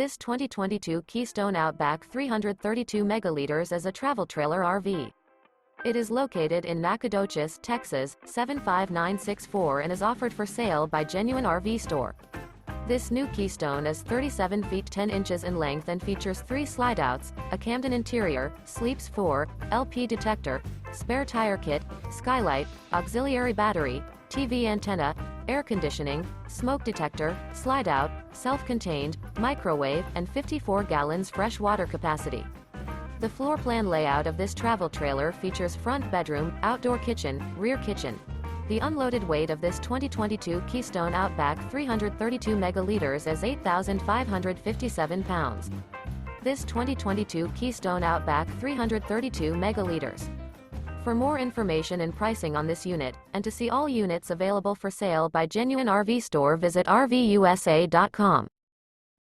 This 2022 Keystone Outback 332 megaliters is a travel trailer RV. It is located in Nacogdoches, Texas, 75964 and is offered for sale by Genuine RV Store. This new Keystone is 37 feet 10 inches in length and features 3 slideouts, a Camden interior, sleeps 4, LP detector, spare tire kit, skylight, auxiliary battery, TV antenna, air conditioning, smoke detector, slideout, self-contained, microwave, and 54 gallons fresh water capacity. The floor plan layout of this travel trailer features front bedroom, outdoor kitchen, rear kitchen. The unloaded weight of this 2022 Keystone Outback 332 megaliters is 8,557 pounds. This 2022 Keystone Outback 332 megaliters. For more information and pricing on this unit, and to see all units available for sale by Genuine RV Store, visit RVUSA.com.